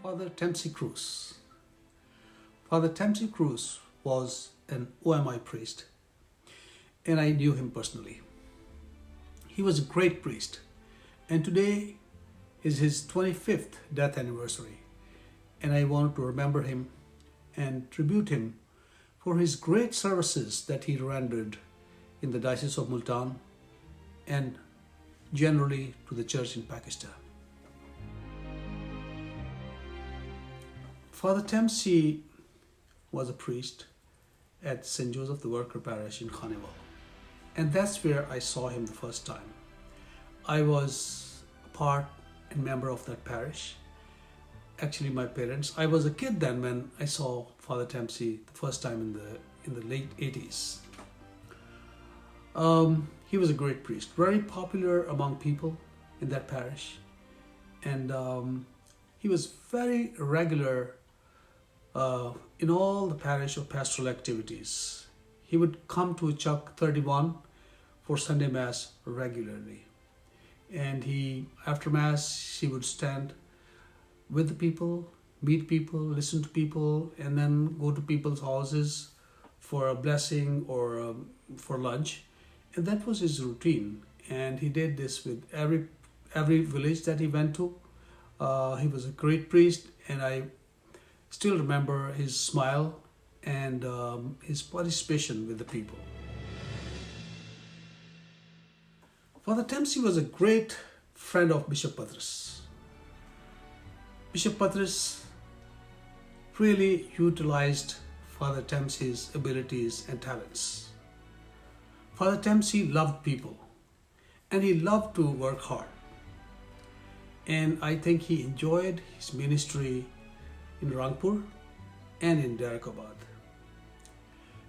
Fr.Tamsey Croos. Fr.Tamsey Croos was an OMI priest, and I knew him personally. He was a great priest, and today is his 25th death anniversary, and I want to remember him and tribute him for his great services that he rendered in the Diocese of Multan and generally to the church in Pakistan. Fr.Tamsey was a priest at St. Joseph the Worker Parish in Khanewal, and that's where I saw him the first time. I was a part and member of that parish. Actually, my parents. I was a kid then when I saw Fr.Tamsey the first time in the late 80s. He was a great priest, very popular among people in that parish, and he was very regular in all the parish of pastoral activities. He would come to Chuck 31 for Sunday Mass regularly, and after Mass he would stand with the people, meet people, listen to people, and then go to people's houses for a blessing or for lunch. And that was his routine, and he did this with every village that he went to. He was a great priest, and I still remember his smile and his participation with the people. Fr.Tamsey was a great friend of Bishop Patrice. Bishop Patrice really utilized Fr.Tamsey's abilities and talents. Fr.Tamsey loved people, and he loved to work hard. And I think he enjoyed his ministry in Rangpur and in Darakabad.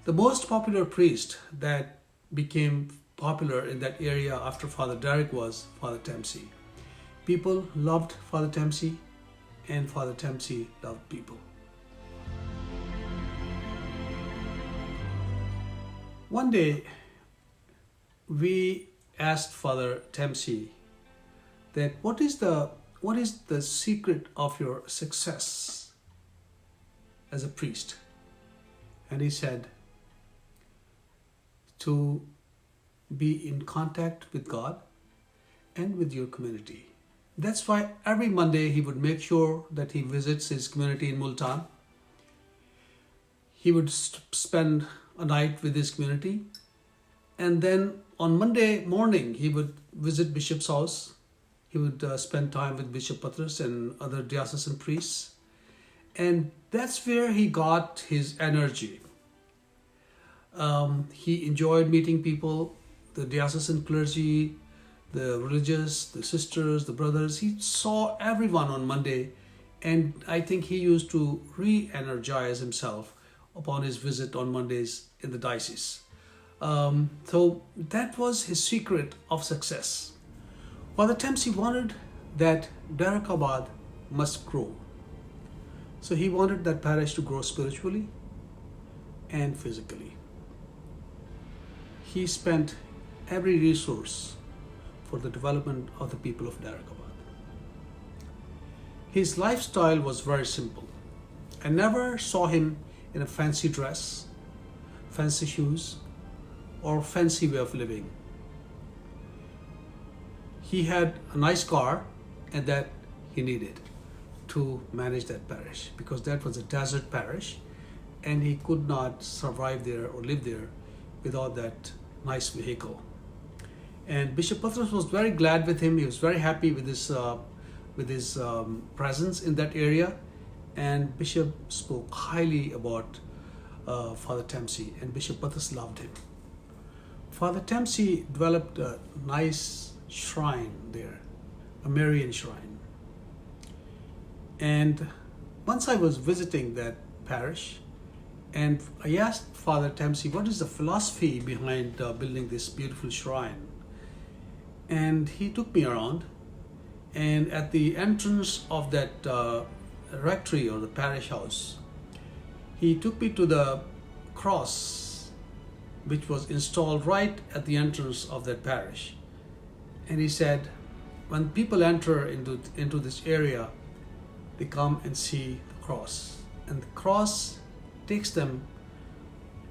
The most popular priest that became popular in that area after Father Derek was Fr.Tamsey. People loved Fr.Tamsey, and Fr.Tamsey loved people. One day, we asked Fr.Tamsey that what is the secret of your success as a priest? And he said, to be in contact with God and with your community. That's why every Monday he would make sure that he visits his community in Multan. He would spend a night with his community, and then on Monday morning he would visit Bishop's house. He would spend time with Bishop Patrice and other diocesan priests, and that's where he got his energy. He enjoyed meeting people, the diocesan clergy, the religious, the sisters, the brothers. He saw everyone on Monday, and I think he used to re-energize himself upon his visit on Mondays in the diocese. So that was his secret of success. Fr.Tamsey wanted that Darakabad must grow. So he wanted that parish to grow spiritually and physically. He spent every resource for the development of the people of Darakabad. His lifestyle was very simple. I never saw him in a fancy dress, fancy shoes, or fancy way of living. He had a nice car, and that he needed to manage that parish, because that was a desert parish, and he could not survive there or live there without that nice vehicle. And Bishop Patrice was very glad with him. He was very happy with his presence in that area, and Bishop spoke highly about Fr.Tamsey, and Bishop Patrice loved him. Fr.Tamsey developed a nice shrine there, a Marian shrine. And once I was visiting that parish, and I asked Fr.Tamsey, what is the philosophy behind building this beautiful shrine? And he took me around, and at the entrance of that rectory or the parish house, he took me to the cross which was installed right at the entrance of that parish. And he said, when people enter into this area, they come and see the cross. And the cross takes them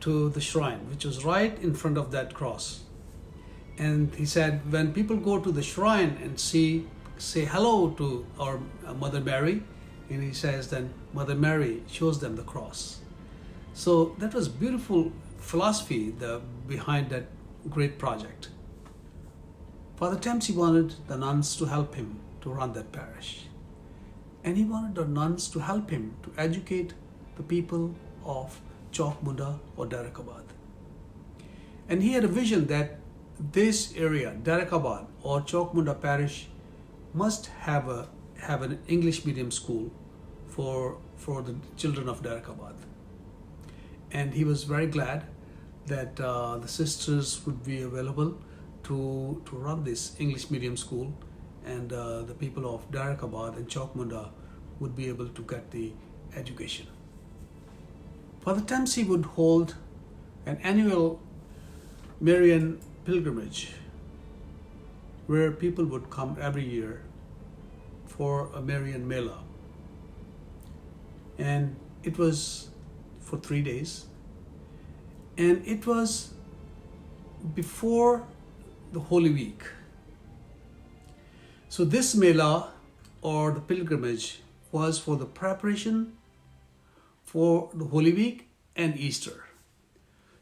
to the shrine, which was right in front of that cross. And he said, when people go to the shrine and say hello to our Mother Mary, and he says then Mother Mary shows them the cross. So that was beautiful philosophy behind that great project. Fr.Tamsey wanted the nuns to help him to run that parish. And he wanted the nuns to help him to educate the people of Chowk Munda or Darakabad. And he had a vision that this area, Darakabad or Chowk Munda parish, must have an English medium school for the children of Darakabad. And he was very glad that the sisters would be available to run this English medium school, and the people of Darakabad and Chowk Munda would be able to get the education. Fr.Tamsey would hold an annual Marian pilgrimage where people would come every year for a Marian Mela. And it was for 3 days. And it was before the Holy Week. So this Mela or the pilgrimage was for the preparation for the Holy Week and Easter.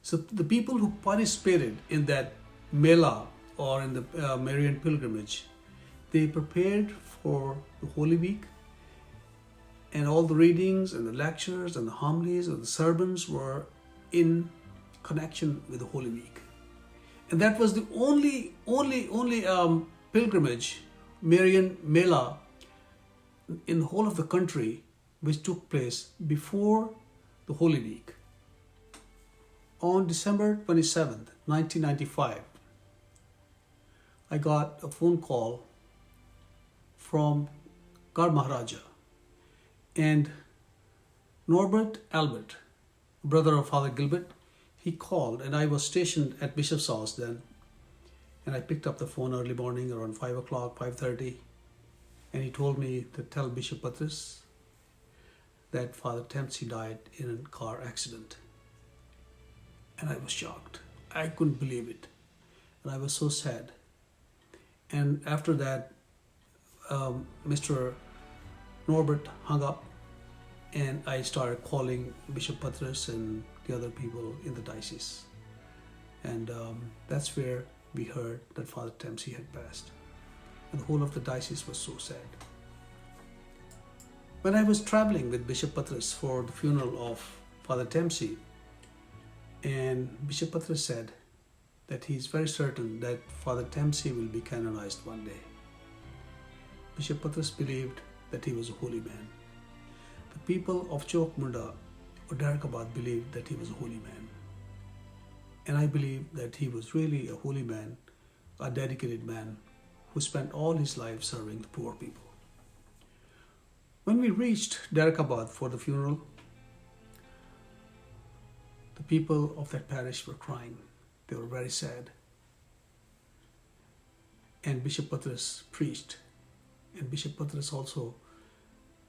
So the people who participated in that Mela or in the Marian pilgrimage, they prepared for the Holy Week, and all the readings and the lectures and the homilies and the sermons were in connection with the Holy Week. And that was the only pilgrimage, Marian Mela, in the whole of the country which took place before the Holy Week. On December 27th, 1995, I got a phone call from Gar Maharaja, and Norbert Albert, brother of Father Gilbert, he called, and I was stationed at Bishop's house then, and I picked up the phone early morning around 5 o'clock, 5:30, and he told me to tell Bishop Patrice that Fr.Tamsey died in a car accident. And I was shocked. I couldn't believe it. And I was so sad. And after that, Mr. Norbert hung up, and I started calling Bishop Patrice and the other people in the diocese. And that's where we heard that Fr.Tamsey had passed. And the whole of the diocese was so sad. When I was traveling with Bishop Patrice for the funeral of Fr.Tamsey, and Bishop Patrice said that he's very certain that Fr.Tamsey will be canonized one day. Bishop Patrice believed that he was a holy man. The people of Chowk Munda or Darakabad believed that he was a holy man. And I believe that he was really a holy man, a dedicated man who spent all his life serving the poor people. When we reached Darakabad for the funeral, the people of that parish were crying. They were very sad. And Bishop Patrice preached. And Bishop Patrice also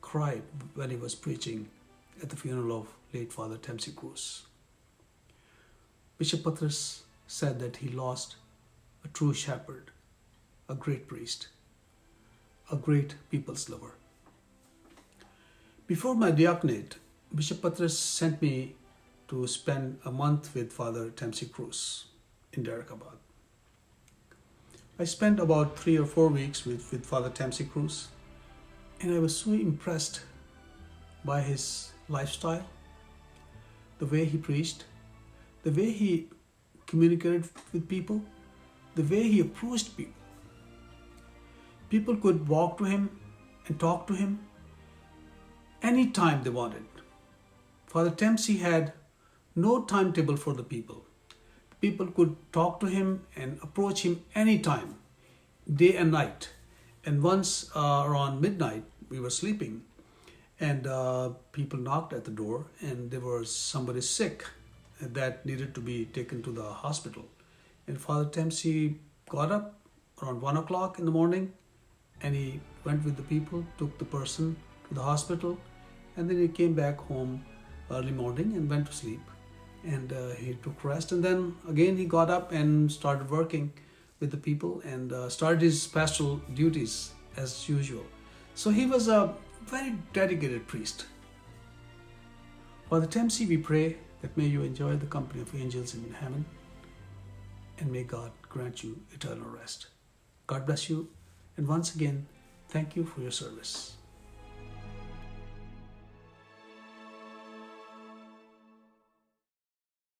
cried when he was preaching at the funeral of late Fr.Tamsey Croos. Bishop Patrice said that he lost a true shepherd, a great priest, a great people's lover. Before my diaconate, Bishop Patrice sent me to spend a month with Fr.Tamsey Croos in Darakabad. I spent about 3 or 4 weeks with Fr.Tamsey Croos, and I was so impressed by his lifestyle, the way he preached, the way he communicated with people, the way he approached people. People could walk to him and talk to him anytime they wanted. Fr.Tamsey had no timetable for the people. People could talk to him and approach him anytime, day and night. And once around midnight, we were sleeping, and people knocked at the door, and there was somebody sick that needed to be taken to the hospital. And Fr.Tamsey got up around 1 o'clock in the morning, and he went with the people, took the person to the hospital, and then he came back home early morning and went to sleep. And he took rest, and then again he got up and started working with the people and started his pastoral duties as usual. So he was a very dedicated priest. Father Tamsey, we pray that may you enjoy the company of angels in heaven, and may God grant you eternal rest. God bless you, and once again, thank you for your service.